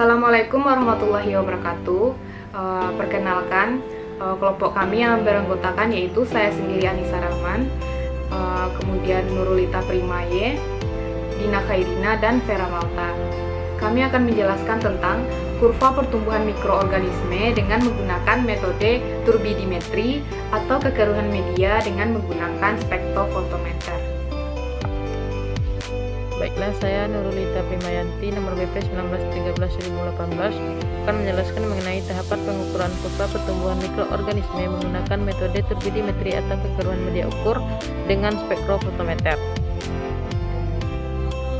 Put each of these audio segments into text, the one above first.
Assalamualaikum warahmatullahi wabarakatuh. Perkenalkan, kelompok kami yang beranggotakan yaitu saya sendiri Anissa Rahman, kemudian Nurulita Primaye, Dina Khairina, dan Vera Malta. Kami akan menjelaskan tentang kurva pertumbuhan mikroorganisme dengan menggunakan metode turbidimetri atau kekeruhan media dengan menggunakan spektrofotometer. Baiklah, saya Nurulita Primayanti, nomor BP 1913-2018, akan menjelaskan mengenai tahapan pengukuran kurva pertumbuhan mikroorganisme menggunakan metode turbidimetri atau kekeruhan media ukur dengan spektrofotometer.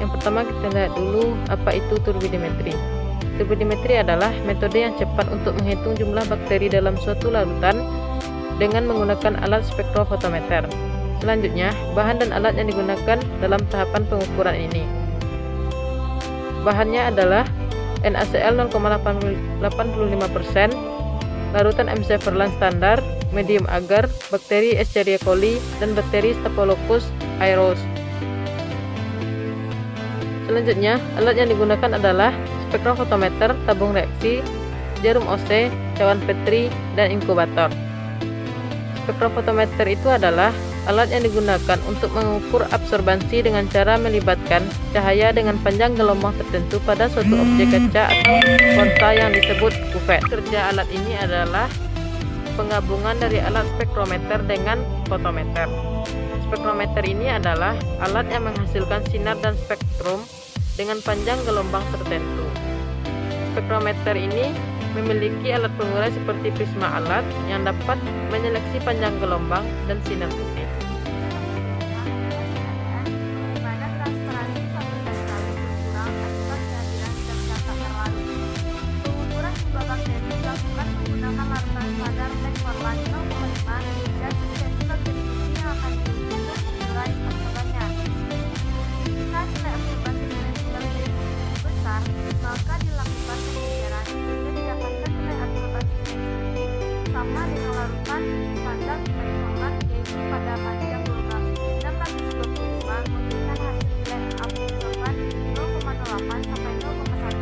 Yang pertama, kita lihat dulu apa itu turbidimetri. Turbidimetri adalah metode yang cepat untuk menghitung jumlah bakteri dalam suatu larutan dengan menggunakan alat spektrofotometer. Selanjutnya, bahan dan alat yang digunakan dalam tahapan pengukuran ini. Bahannya adalah NaCl 0,85%, larutan M. Sutherland standar, medium agar, bakteri Escherichia coli, dan bakteri Staphylococcus aureus. Selanjutnya, alat yang digunakan adalah spektrofotometer, tabung reaksi, jarum OC, cawan Petri, dan inkubator. Spektrofotometer itu adalah alat yang digunakan untuk mengukur absorbansi dengan cara melibatkan cahaya dengan panjang gelombang tertentu pada suatu objek kaca atau konta yang disebut kuvet. Kerja alat ini adalah penggabungan dari alat spektrometer dengan fotometer. Spektrometer ini adalah alat yang menghasilkan sinar dan spektrum dengan panjang gelombang tertentu. Spektrometer ini memiliki alat pengurai seperti prisma alat yang dapat menyeleksi panjang gelombang dan sinar putih. Pengukuran jumlah bakteri dilakukan menggunakan larutan standar McFarland 0,5 dan suspensi bakteri uji yang akan diukur nilai absorbannya. Jika nilai absorbansi suspensi bakteri uji besar, maka dilakukan pengejaran sehingga didapatkan nilai absorbansi suspensi sama dengan larutan standar McFarland, yaitu pada panjang gelombang 625 memberikan hasil nilai absorban 0,08 sampai 0,1.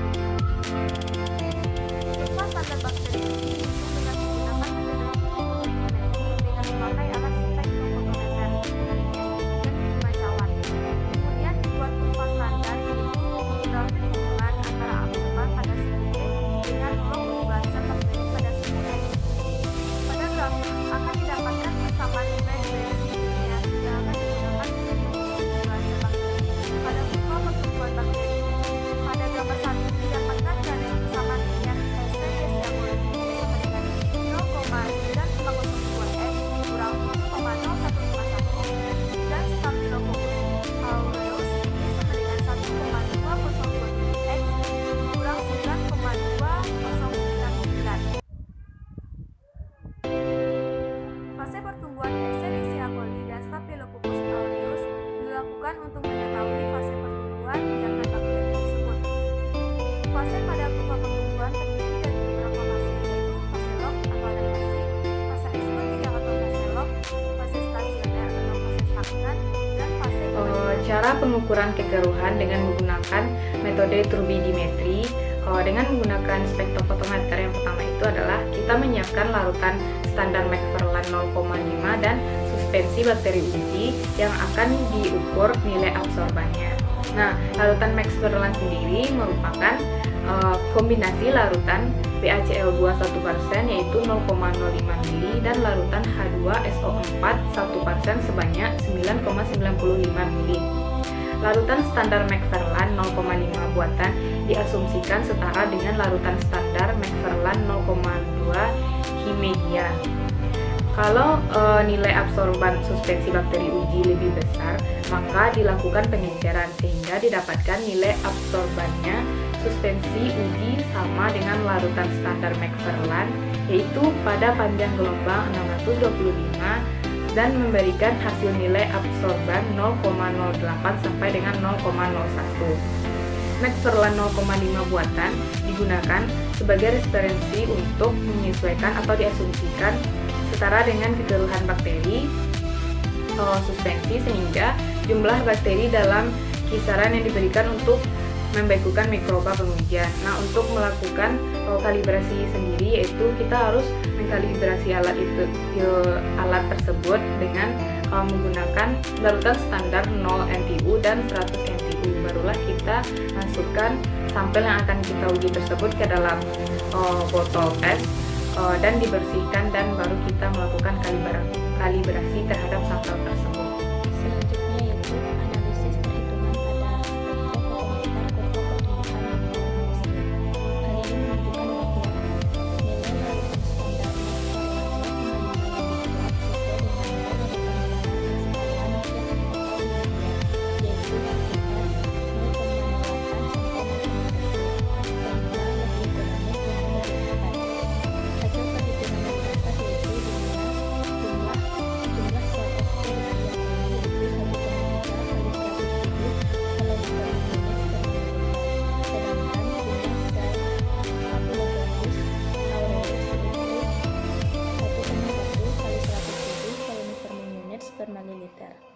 Kurva standar bakteri uji dihitung dengan menggunakan metode turbidimetri dengan memakai alat spektrofotometer, dan hitungan cawan. Kemudian dibuat kurva standar yaitu grafik hubungan antara absorban pada suhu D dengan log pembahasan bakteri pada suhu X. Pada grafik akan didapatkan persamaan nilai durasi yang akan digunakan untuk mengukur pembahasan bakteri. Pada kurva pertumbuhan bakteri, pada gambar 1 didapatkan garis persamaan linear Escherichia coli sama dengan 0,9502 X kurang 7,0151 dan Staphylococcus aureus sama dengan 1,2027 X kurang 9,2099. Fase pertumbuhan Escherichia coli dan Staphylococcus aureus dilakukan untuk mengetahui fase pertumbuhan biakan bakteri tersebut. Fase pada kurva pertumbuhan terdiri dari beberapa fase, yaitu fase log atau adaptasi, fase ekspansi atau fase log, fase stasioner atau fase stagnan, dan fase Cara pengukuran kekeruhan dengan menggunakan metode turbidimetri dengan menggunakan spektrofotometer yang pertama itu adalah kita menyiapkan larutan standar McFarland 0,5 dan suspensi bakteri uji yang akan diukur nilai absorbannya. Nah, larutan McFarland sendiri merupakan kombinasi larutan PaCl2 1% yaitu 0,05 mili dan larutan H2SO4 1% sebanyak 9,95 mili. Larutan standar McFarland 0,5 buatan diasumsikan setara dengan larutan standar McFarland 0,2 Himedia. Kalau nilai absorban suspensi bakteri uji lebih besar, maka dilakukan pengejaran sehingga didapatkan nilai absorbannya suspensi uji sama dengan larutan standar McFarland, yaitu pada panjang gelombang 625 dan memberikan hasil nilai absorban 0,08 sampai dengan 0,01. McFarland 0,5 buatan digunakan sebagai referensi untuk menyesuaikan atau diasumsikan setara dengan kekeruhan bakteri suspensi sehingga jumlah bakteri dalam kisaran yang diberikan untuk membekukan mikroba pengujian. Nah, untuk melakukan kalibrasi sendiri, yaitu kita harus mengkalibrasi alat tersebut dengan menggunakan larutan standar 0 NTU dan 100 NTU. Barulah kita masukkan sampel yang akan kita uji tersebut ke dalam botol tes dan dibersihkan, dan baru kita melakukan kalibrasi terhadap sampel tersebut. Selanjutnya yaitu analisis perhitungan pada spektrofotometer kurva pertumbuhan mikroorganisme. Hal ini menunjukkan bahwa nilai larutan standar per mililiter.